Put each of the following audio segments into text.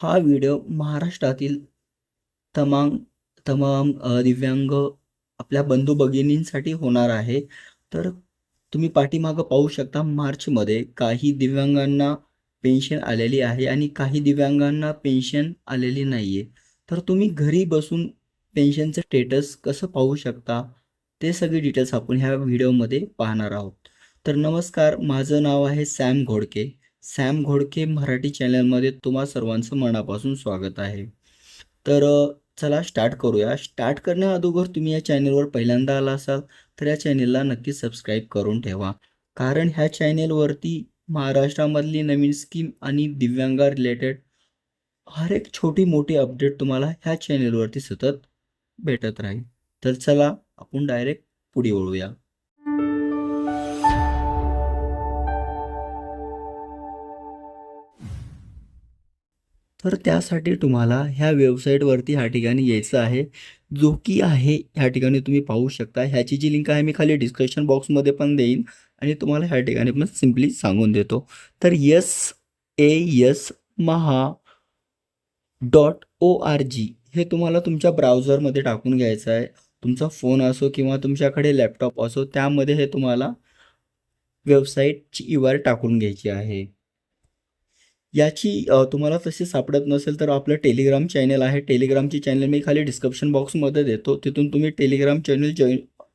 हा व्हिडिओ महाराष्ट्रातील तमाम तमाम दिव्यांग आपल्या बंधू-भगिनींसाठी होणार आहे. तर तुम्ही पाठीमागं पाहू शकता मार्चमध्ये काही दिव्यांगांना पेन्शन आलेली आहे आणि काही दिव्यांगांना पेन्शन आलेली नाही आहे. तर तुम्ही घरी बसून पेन्शनचं स्टेटस कसं पाहू शकता, ते सगळे डिटेल्स आपण ह्या व्हिडिओमध्ये पाहणार आहोत. तर नमस्कार, माझं नाव आहे सॅम घोडके. सॅम घोडके मराठी चॅनलमध्ये तुम्हा सर्वांचं मनापासून स्वागत आहे. तर चला स्टार्ट करूया. स्टार्ट करण्याअगोदर तुम्ही या चॅनलवर पहिल्यांदा आला असाल, तर या चॅनलला नक्की सबस्क्राईब करून ठेवा. कारण ह्या चॅनलवरती महाराष्ट्रामधली नवीन स्कीम आणि दिव्यांगा रिलेटेड हर एक छोटी-मोठी अपडेट तुम्हाला ह्या चॅनलवरती सतत भेटत राहील. तर चला आपण डायरेक्ट पुढे वळूया. तर त्यासाठी तुम्हाला ह्या वेबसाईटवरती ह्या ठिकाणी यायचं आहे, जो की आहे ह्या ठिकाणी तुम्ही पाहू शकता. ह्याची जी लिंक आहे मी खाली डिस्क्रिप्शन बॉक्समध्ये पण देईन आणि तुम्हाला ह्या ठिकाणी पण सिम्पली सांगून देतो. तर SASmaha.org हे तुम्हाला तुमच्या ब्राउझरमध्ये टाकून घ्यायचं आहे. तुमचा फोन असो किंवा तुमच्याकडे लॅपटॉप असो, त्यामध्ये हे तुम्हाला वेबसाईटची URL टाकून घ्यायची आहे. याची तुम्हाला तशी सापडत नसेल तर आपलं टेलिग्राम चॅनल आहे. टेलिग्रामची चॅनल मी खाली डिस्क्रिप्शन बॉक्समध्ये देतो. तिथून तुम्ही टेलिग्राम चॅनल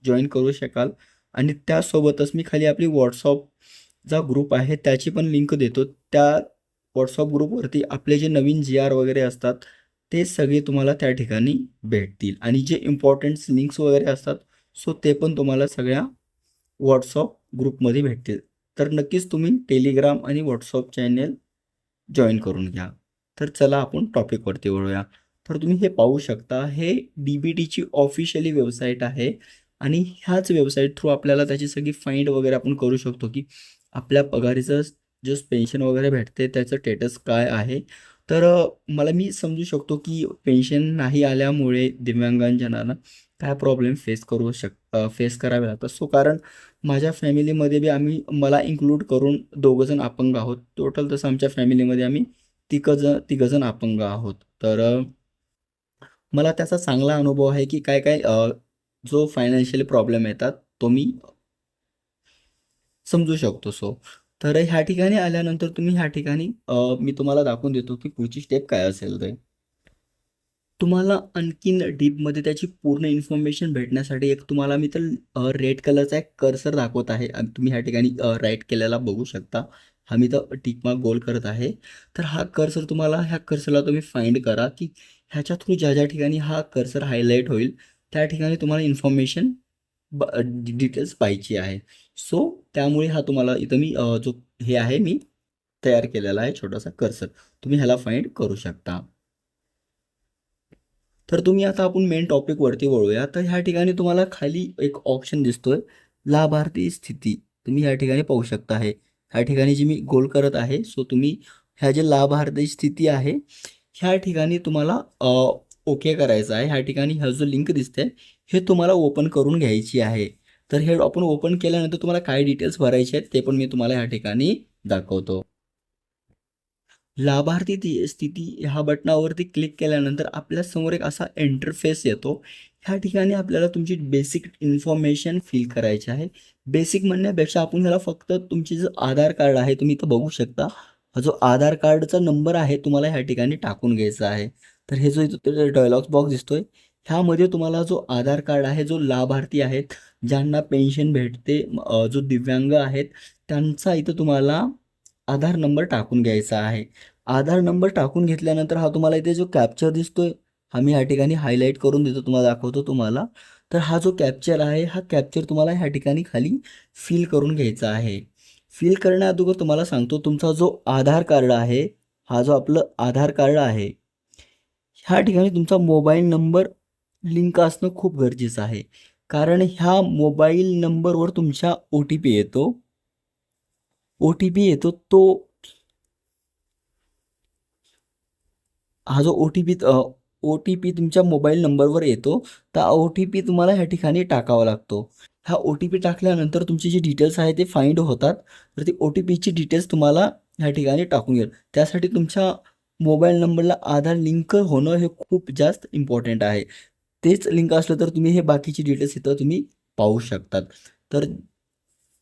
जॉइन करू शकाल आणि त्यासोबतच मी खाली आपली WhatsAppचा ग्रुप आहे त्याची पण लिंक देतो. त्या WhatsApp ग्रुपवरती आपले जे नवीन GR वगैरे असतात, ते सगळे तुम्हाला त्या ठिकाणी भेटतील आणि जे इम्पॉर्टंट लिंक्स वगैरे असतात, सो ते पण तुम्हाला सगळ्या WhatsApp ग्रुपमध्ये भेटतील. तर नक्कीच तुम्ही टेलिग्राम आणि WhatsApp चॅनल जॉइन करून घ्या. तर चला आपण टॉपिकवरती वळूया. तर तुम्ही हे पाहू शकता, हे DBTची ऑफिशियली वेबसाईट आहे आणि ह्याच वेबसाईट थ्रू आपल्याला त्याची सगळी फाइंड वगैरे आपण करू शकतो, की आपल्या पगारीचं जे पेन्शन वगैरे भेटते त्याचं स्टेटस काय आहे. तर मला मी समजू शकतो, की पेन्शन नाही आल्यामुळे दिव्यांगजनांना काय प्रॉब्लेम फेस करावे लागतात. सो कारण माझ्या फॅमिलीमध्ये बी मला इन्क्लूड करून दोघंजण अपंग आहोत. टोटल तसं आमच्या फॅमिलीमध्ये आम्ही तिघंजण अपंग आहोत. तर मला त्याचा चांगला अनुभव आहे, की काय-काय जो फायनान्शियल प्रॉब्लेम येतात, तो मी समजू शकतो. तर ह्या ठिकाणी आल्यानंतर तुम्ही ह्या ठिकाणी मी तुम्हाला दाखवून देतो, की पुढची स्टेप काय असेल ते. तुम्हाला आणखीन डीपमध्ये त्याची पूर्ण इन्फॉर्मेशन भेटण्यासाठी एक तुम्हाला मी तर रेड कलरचा एक कर्सर दाखवत आहे आणि तुम्ही ह्या ठिकाणी राईट केलेला बघू शकता. हा मी तर टिक मार्क गोल करत आहे. तर हा कर्सर तुम्हाला ह्या कर्सरला तुम्ही फाइंड करा, की ह्याच्या थ्रू ज्या ठिकाणी हा कर्सर हायलाईट होईल, त्या ठिकाणी तुम्हाला इन्फॉर्मेशन डिटेल्स पाहिजे आहे. सो त्यामुळे हा तुम्हाला इथं मी जो हे आहे मी तयार केलेला आहे छोटासा कर्सर. तुम्ही ह्याला फाइंड करू शकता. तर तुम्ही आता आपण मेन टॉपिकवरती वळूया. तर ह्या ठिकाणी तुम्हाला खाली एक ऑप्शन दिसतोय, लाभार्थी स्थिती. तुम्ही ह्या ठिकाणी पाहू शकता आहे. ह्या ठिकाणी जी मी गोल करत आहे, सो तुम्ही ह्या जे लाभार्थी स्थिती आहे, ह्या ठिकाणी तुम्हाला ओके करायचं आहे. ह्या ठिकाणी हा जो लिंक दिसते, हे तुम्हाला ओपन करून घ्यायची आहे. तर हे आपण ओपन केल्यानंतर तुम्हाला काय डिटेल्स भरायचे आहेत, ते पण मी तुम्हाला ह्या ठिकाणी दाखवतो. लाभार्थी स्थिती ह्या बटनावरती क्लिक केल्यानंतर आपल्यासमोर एक असा इंटरफेस येतो. ह्या ठिकाणी आपल्याला तुमची बेसिक इन्फॉर्मेशन फिल करायची आहे. बेसिक म्हणण्यापेक्षा आपण ह्याला फक्त तुमची जो आधार कार्ड आहे तुम्ही इथं बघू शकता. हा जो आधार कार्डचा नंबर आहे तुम्हाला ह्या ठिकाणी टाकून घ्यायचा आहे. तर हे जो इथं डायलॉग बॉक्स दिसतोय, ह्यामध्ये तुम्हाला जो आधार कार्ड आहे, जो लाभार्थी आहेत, ज्यांना पेन्शन भेटते, जो दिव्यांग आहेत, त्यांचा इथं तुम्हाला आधार नंबर टाकून घ्यायचा आहे. आधार नंबर टाकून घेतल्यानंतर हा तुम्हाला इथे जो कॅप्चर दिसतोय, हा मी ह्या ठिकाणी हायलाईट करून देतो तुम्हाला दाखवतो तुम्हाला. तर हा जो कॅप्चर आहे, हा कॅप्चर तुम्हाला ह्या ठिकाणी खाली फिल करून घ्यायचा आहे. फिल करण्याअगोदर तुम्हाला सांगतो तुमचा जो आधार कार्ड आहे, हा जो आपलं आधार कार्ड आहे, ह्या ठिकाणी तुमचा मोबाईल नंबर लिंक असणं खूप गरजेचं आहे. कारण ह्या मोबाईल नंबरवर तुमच्या ओ-टी-पी येतो. ओ-टी-पी येतो तो हा जो ओ-टी-पी तुमच्या मोबाईल नंबरवर येतो, तर ओ-टी-पी तुम्हाला ह्या ठिकाणी टाकावा लागतो. हा ओ-टी-पी टाकल्यानंतर तुमचे जे डिटेल्स आहेत ते फाइंड होतात. तर ते ओ-टी-पीची डिटेल्स तुम्हाला ह्या ठिकाणी टाकून घ्या. त्यासाठी तुमच्या मोबाईल नंबरला आधार लिंक होणं हे खूप जास्त इम्पॉर्टंट आहे. तेच लिंक असलं तर तुम्ही हे बाकीची डिटेल्स इथं तुम्ही पाहू शकतात. तर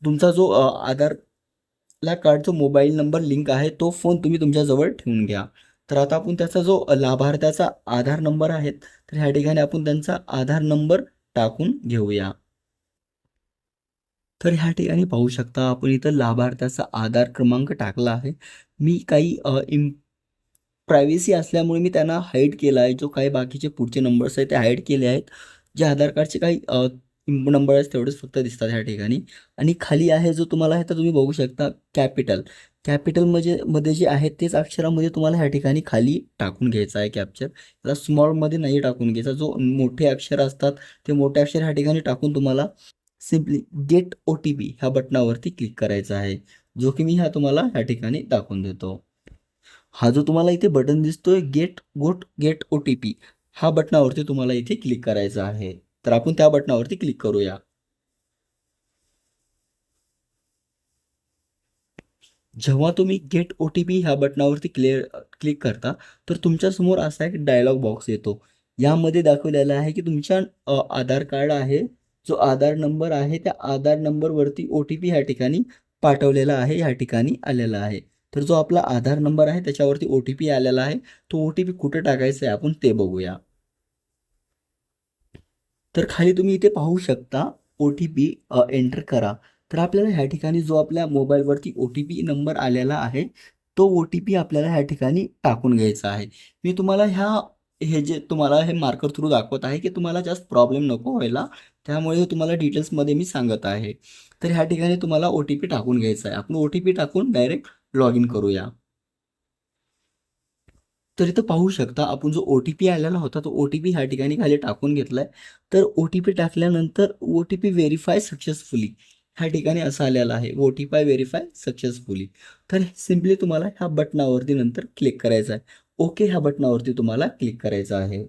तुमचा जो आधारला कार्डचा मोबाईल नंबर लिंक आहे तो फोन तुम्ही तुमच्याजवळ ठेवून घ्या. तर आता आपण त्याचा जो लाभार्थ्याचा आधार नंबर आहे तर ह्या ठिकाणी आपण त्यांचा आधार नंबर टाकून घेऊया. तर ह्या ठिकाणी पाहू शकता आपण इथं लाभार्थ्याचा आधार क्रमांक टाकला आहे. मी काही प्रायव्हसी असल्यामुळे मी त्यांना हाईड केला आहे. जो काही बाकीचे पुढचे नंबर्स आहेत ते हाईड केले आहेत. जे आधार कार्डचे काही नंबर आहेत तेवढेच फक्त दिसतात ह्या ठिकाणी. आणि खाली आहे जो तुम्हाला आहे तर तुम्ही बघू शकता कॅपिटल. कॅपिटल म्हणजे मध्ये जे आहे तेच अक्षरामध्ये तुम्हाला ह्या ठिकाणी खाली टाकून घ्यायचं आहे कॅप्चर. त्याला स्मॉलमध्ये नाही टाकून घ्यायचा. जो मोठे अक्षर असतात ते मोठे अक्षर ह्या ठिकाणी टाकून तुम्हाला सिम्पली गेट OTP ह्या बटनावरती क्लिक करायचा आहे. जो की मी तुम्हाला ह्या ठिकाणी दाखवून देतो. हा जो तुम्हाला इथे बटन दिसतोय गेट OTP हा बटनावरती तुम्हाला इथे क्लिक करायचा आहे. तर आपण त्या बटनावरती क्लिक करूया. जेव्हा तुम्ही गेट OTP ह्या बटनावरती क्लिक करता तर तुमच्यासमोर असा एक डायलॉग बॉक्स येतो. यामध्ये दाखवलेलं आहे की तुमच्या आधार कार्ड आहे, जो आधार नंबर आहे त्या आधार नंबरवरती OTP ह्या ठिकाणी पाठवलेला आहे, ह्या ठिकाणी आलेला आहे. तर जो आपला आधार नंबर आहे त्याच्यावरती OTP आलेला आहे. तो OTP कुठे टाकायचा आहे आपण ते बघूया. तर खाली तुम्ही इथे पाहू शकता OTP एंटर करा. तर आपल्याला ह्या ठिकाणी जो आपल्या मोबाईलवरती OTP नंबर आलेला आहे, तो OTP आपल्याला ह्या ठिकाणी टाकून घ्यायचा आहे. मी तुम्हाला हे जे तुम्हाला हे मार्कर थ्रू दाखवत आहे, की तुम्हाला जास्त प्रॉब्लेम नको व्हायला, त्यामुळे हे तुम्हाला डिटेल्समध्ये मी सांगत आहे. तर ह्या ठिकाणी तुम्हाला OTP टाकून घ्यायचा आहे. आपण OTP टाकून डायरेक्ट लॉग इन करूया. तर इथं पाहू शकता आपण जो OTP आलेला होता तो OTP ह्या ठिकाणी खाली टाकून घेतलाय. तर OTP टाकल्यानंतर OTP व्हेरीफाय सक्सेसफुली ह्या ठिकाणी असं आलेलं आहे. OTP verify successfully. तर सिम्पली तुम्हाला ह्या बटनावरती नंतर क्लिक करायचं आहे. ओके ह्या बटनावरती तुम्हाला क्लिक करायचं आहे.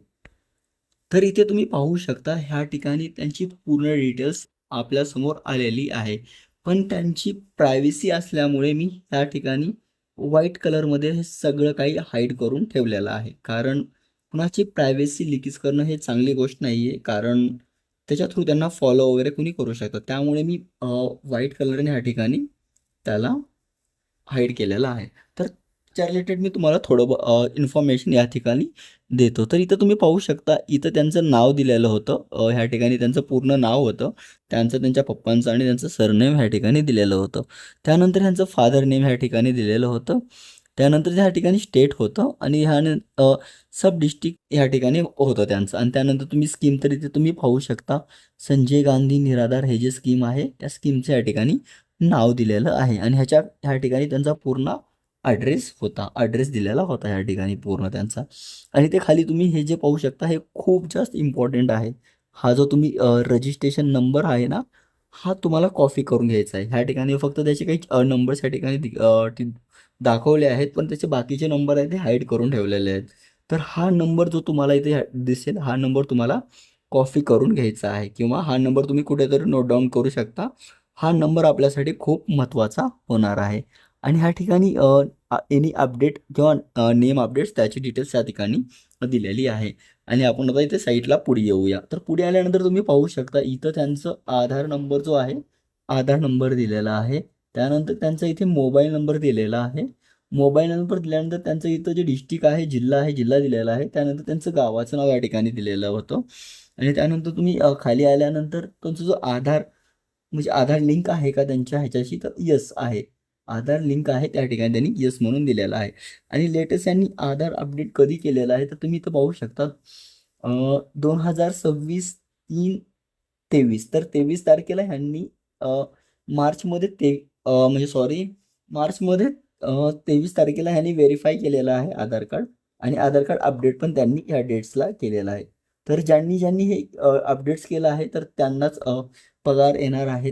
तर इथे तुम्ही पाहू शकता ह्या ठिकाणी त्यांची पूर्ण डिटेल्स आपल्यासमोर आलेली आहे. पण त्यांची प्रायव्हसी असल्यामुळे मी ह्या ठिकाणी व्हाईट कलरमध्ये हे सगळं काही हाईड करून ठेवलेलं आहे. कारण कुणाची प्रायव्हसी लिकेज करणं हे चांगली गोष्ट नाही आहे. कारण त्याच्या थ्रू त्यांना फॉलो वगैरे कुणी करू शकतं. त्यामुळे मी व्हाईट कलरने ह्या ठिकाणी त्याला हाईड केलेलं आहे. तर त्या रिलेटेड मी तुम्हाला थोडं इन्फॉर्मेशन या ठिकाणी देतो. तर इथं तुम्ही पाहू शकता, इथं त्यांचं नाव दिलेलं होतं. ह्या ठिकाणी त्यांचं पूर्ण नाव होतं. त्यांच्या पप्पांचं आणि त्यांचं सरनेम ह्या ठिकाणी दिलेलं होतं. त्यानंतर ह्यांचं फादर नेम ह्या ठिकाणी दिलेलं होतं. त्यानंतर ह्या ठिकाणी स्टेट होतं आणि सब डिस्ट्रिक्ट ह्या ठिकाणी होतं त्यांचं. आणि त्यानंतर तुम्ही स्कीम तर इथे तुम्ही पाहू शकता. संजय गांधी निराधार हे जे स्कीम आहे, त्या स्कीमचं या ठिकाणी नाव दिलेलं आहे. आणि ह्या ठिकाणी त्यांचा पूर्ण ॲड्रेस दिलेला होता ह्या ठिकाणी पूर्ण त्यांचा. आणि ते खाली तुम्ही हे जे पाहू शकता हे खूप जास्त इम्पॉर्टंट आहे. हा जो तुम्ही रजिस्ट्रेशन नंबर आहे ना, हा तुम्हाला कॉपी करून घ्यायचा आहे. ह्या ठिकाणी फक्त त्याचे काही नंबर्स ह्या ठिकाणी दाखवले आहेत, पण त्याचे बाकीचे नंबर आहेत ते हाईड करून ठेवलेले आहेत. तर हा नंबर जो तुम्हाला इथे दिसेल, हा नंबर तुम्हाला कॉपी करून घ्यायचा आहे किंवा हा नंबर तुम्ही कुठेतरी नोट डाऊन करू शकता. हा नंबर आपल्यासाठी खूप महत्त्वाचा होणार आहे. आणि ह्या ठिकाणी एनी अपडेट किंवा नेम अपडेट्स त्याची डिटेल्स त्या ठिकाणी दिलेली आहे. आणि आपण आता इथे साईटला पुढे येऊया. तर पुढे आल्यानंतर तुम्ही पाहू शकता इथं त्यांचं आधार नंबर जो आहे, आधार नंबर दिलेला आहे. त्यानंतर त्यांचा इथे मोबाईल नंबर दिलेला आहे. मोबाईल नंबर दिल्यानंतर त्यांचं इथं जे डिस्ट्रिक्ट आहे, जिल्हा दिलेला आहे. त्यानंतर त्यांचं गावाचं नाव या ठिकाणी दिलेलं होतं. आणि त्यानंतर तुम्ही खाली आल्यानंतर त्यांचा जो आधार म्हणजे आधार लिंक आहे का त्यांच्या ह्याच्याशी, तर येस आहे. आधार लिंक आहे त्या ठिकाणी त्यांनी येस म्हणून दिलेला आहे. आणि लेटेस्ट यांनी आधार अपडेट कधी केलेलं आहे तर तुम्ही इथं पाहू शकता 2026/3/23. तर 23 तारखेला ह्यांनी मार्चमध्ये म्हणजे सॉरी मार्चमध्ये 23 तारखेला ह्यांनी व्हेरीफाय केलेलं आहे आधार कार्ड. आणि आधार कार्ड अपडेट पण त्यांनी ह्या डेट्सला केलेलं आहे. तर ज्यांनी ज्यांनी हे अपडेट्स केलं आहे तर त्यांनाच पगार येणार आहे.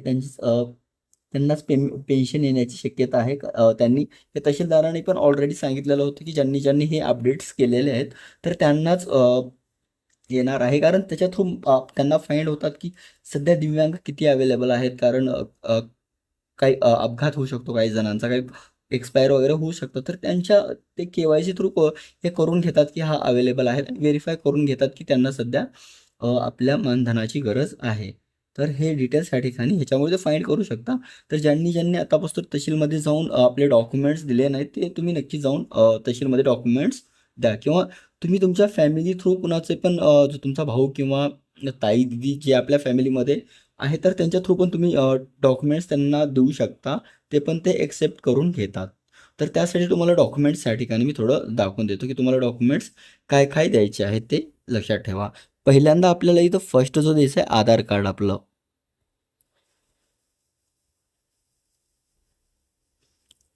त्यांनाच पेन्शन येण्याची शक्यता आहे. त्यांनी हे तहसीलदारांनी पण ऑलरेडी सांगितलेलं होतं की ज्यांनी ज्यांनी हे अपडेट्स केलेले आहेत तर त्यांनाच येणार आहे. कारण त्याच्या थ्रू त्यांना फाइंड होतात की सध्या दिव्यांग किती अवेलेबल आहेत. कारण काही अपघात होऊ शकतो काही जणांचा, काही एक्सपायर वगैरे होऊ शकतं. तर ते KYC थ्रू हे करून घेतात की हा अवेलेबल आहे. व्हेरीफाय करून घेतात की त्यांना सध्या आपल्या मानधनाची गरज आहे. तर हे डिटेल्स या ठिकाणी ह्याच्यामुळे ते फाइंड करू शकता. तर ज्यांनी ज्यांनी आतापासून तहसीलमध्ये जाऊन आपले डॉक्युमेंट्स दिले नाहीत, ते तुम्ही नक्की जाऊन तहसीलमध्ये डॉक्युमेंट्स द्या. किंवा तुम्ही तुमच्या फॅमिली थ्रू कुणाचे पण जो तुमचा भाऊ किंवा ताई, दिदी जे आपल्या फॅमिलीमध्ये आहे, तर त्यांच्या थ्रू पण तुम्ही डॉक्युमेंट्स त्यांना देऊ शकता. ते पण ते एक्सेप्ट करून घेतात. तर त्यासाठी तुम्हाला डॉक्युमेंट्स या ठिकाणी मी थोडं दाखवून देतो की तुम्हाला डॉक्युमेंट्स काय काय द्यायचे आहेत ते लक्षात ठेवा. पहिल्यांदा आपल्याला इथं फर्स्ट जो द्यायचं आहे आधार कार्ड आपलं.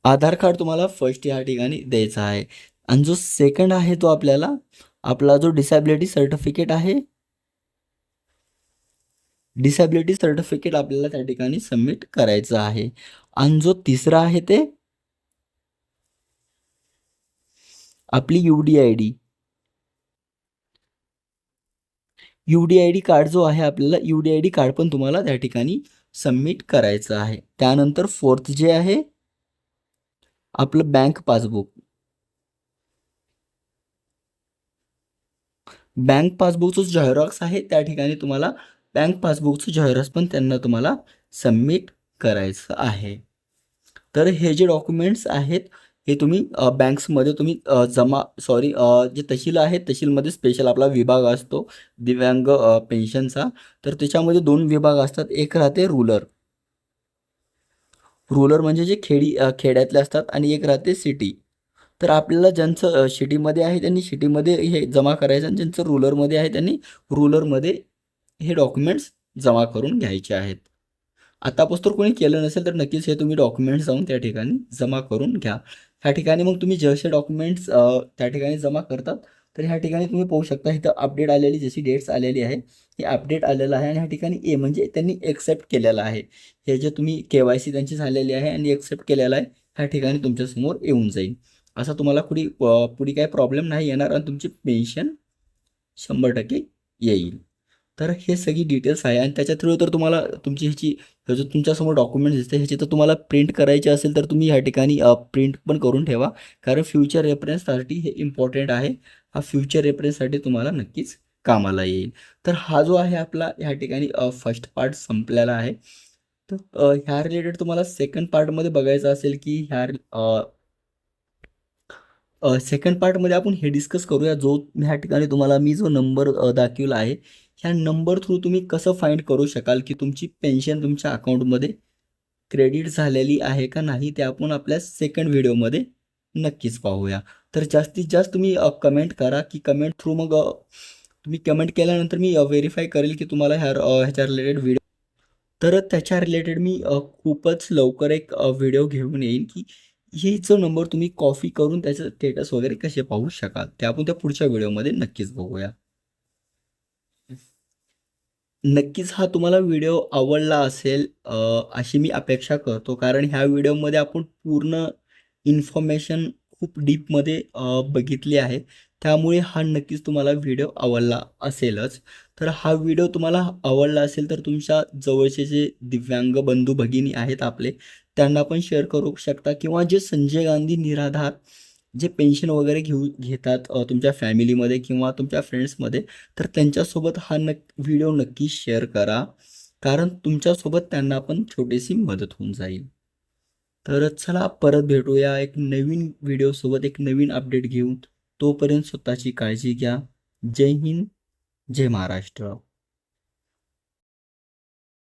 आधार कार्ड तुम्हाला फर्स्ट या ठिकाणी द्यायचा आहे. आणि जो सेकंड आहे तो आपला जो डिसॅबिलिटी सर्टिफिकेट आहे, डिसॅबिलिटी सर्टिफिकेट आपल्याला त्या ठिकाणी सबमिट करायचं आहे. आणि जो तिसरा आहे ते आपली UDID. UDID कार्ड जो आहे आपल्याला, UDID कार्ड पण तुम्हाला त्या ठिकाणी सबमिट करायचं आहे. त्यानंतर फोर्थ जे आहे आपलं बँक पासबुक. बँक पासबुकचं झेरॉक्स आहे त्या ठिकाणी तुम्हाला बँक पासबुकचं झेरॉक्स पण त्यांना तुम्हाला सबमिट करायचं आहे. तर हे जे डॉक्युमेंट्स आहेत हे तुम्ही बँक्समध्ये तुम्ही जे तहसील आहे, तहसीलमध्ये स्पेशल आपला विभाग असतो दिव्यांग पेन्शनचा. तर त्याच्यामध्ये 2 विभाग असतात. एक राहते रूरल. रूरल म्हणजे जे खेड्यातले असतात आणि एक राहते सिटी. तर आपल्याला ज्यांचं सिटीमध्ये आहे त्यांनी सिटीमध्ये हे जमा करायचं आणि ज्यांचं रूरलमध्ये आहे त्यांनी रूरलमध्ये हे डॉक्युमेंट्स जमा करून घ्यायचे आहेत. आतापासून तर कोणी केलं नसेल तर नक्कीच हे तुम्ही डॉक्युमेंट्स जाऊन त्या ठिकाणी जमा करून घ्या. ह्या ठिकाणी मग तुम्ही जसे डॉक्युमेंट्स त्या ठिकाणी जमा करतात, तर ह्या ठिकाणी तुम्ही पाहू शकता इथं अपडेट आलेली जशी डेट्स आलेली आहे, हे अपडेट आलेलं आहे. आणि ह्या ठिकाणी म्हणजे त्यांनी एक्सेप्ट केलेलं आहे. हे जे तुम्ही KYC त्यांची झालेली आहे आणि एक्सेप्ट केलेलं आहे, ह्या ठिकाणी तुमच्यासमोर येऊन जाईल. असा तुम्हाला पुढे काही प्रॉब्लेम नाही येणार आणि तुमची पेन्शन 100% येईल. तर हे सगळी डिटेल्स आहे आणि त्याच्या थ्रू तर तुम्हाला तुमची हे जो तुमच्यासमोर डॉक्युमेंट्स दिसते ह्याची तर तुम्हाला प्रिंट करायची असेल तर तुम्ही ह्या ठिकाणी प्रिंट पण करून ठेवा. कारण फ्युचर रेफरन्ससाठी हे इम्पॉर्टंट आहे. हा फ्युचर रेफरन्ससाठी तुम्हाला नक्कीच कामाला येईल. तर हा जो आहे आपला ह्या ठिकाणी फर्स्ट पार्ट संपलेला आहे. तर ह्या रिलेटेड तुम्हाला सेकंड पार्टमध्ये बघायचं असेल की सेकंड पार्टमध्ये आपण हे डिस्कस करूया. ह्या ठिकाणी तुम्हाला मी जो नंबर दाखवला आहे, ह्या नंबर थ्रू तुम्ही कसं फाइंड करू शकाल की तुमची पेन्शन तुमच्या अकाउंटमध्ये क्रेडिट झालेली आहे का नाही, ते आपण आपल्या सेकंड व्हिडिओमध्ये नक्कीच पाहूया. तर जास्तीत जास्त तुम्ही कमेंट करा की कमेंट थ्रू मग तुम्ही कमेंट केल्यानंतर मी व्हेरीफाय करेल की तुम्हाला ह्याच्या रिलेटेड व्हिडिओ. तर त्याच्या रिलेटेड मी खूपच लवकर एक व्हिडिओ घेऊन येईन की ही जो नंबर तुम्ही कॉपी करून त्याचं स्टेटस वगैरे कसे पाहू शकाल, ते आपण त्या पुढच्या व्हिडिओमध्ये नक्कीच बघूया. नक्कीच हा तुम्हाला व्हिडिओ आवडला असेल अशी मी अपेक्षा करतो. कारण ह्या व्हिडिओमध्ये आपण पूर्ण इन्फॉर्मेशन खूप डीपमध्ये बघितली आहे. त्यामुळे हा नक्कीच तुम्हाला व्हिडिओ आवडला असेलच. तर हा व्हिडिओ तुम्हाला आवडला असेल तर तुमच्या जवळचे जे दिव्यांग बंधू भगिनी आहेत आपले, त्यांना पण शेअर करू शकता. किंवा जे संजय गांधी निराधार जे पेन्शन वगैरे घेतात तुमच्या फॅमिलीमध्ये किंवा तुमच्या फ्रेंड्समध्ये, तर त्यांच्यासोबत हा व्हिडिओ नक्की शेअर करा. कारण तुमच्यासोबत त्यांना पण छोटीशी मदत होऊन जाईल. तर चला परत भेटूया एक नवीन व्हिडिओसोबत, एक नवीन अपडेट घेऊन. तोपर्यंत स्वतःची काळजी घ्या. जय हिंद, जय महाराष्ट्र.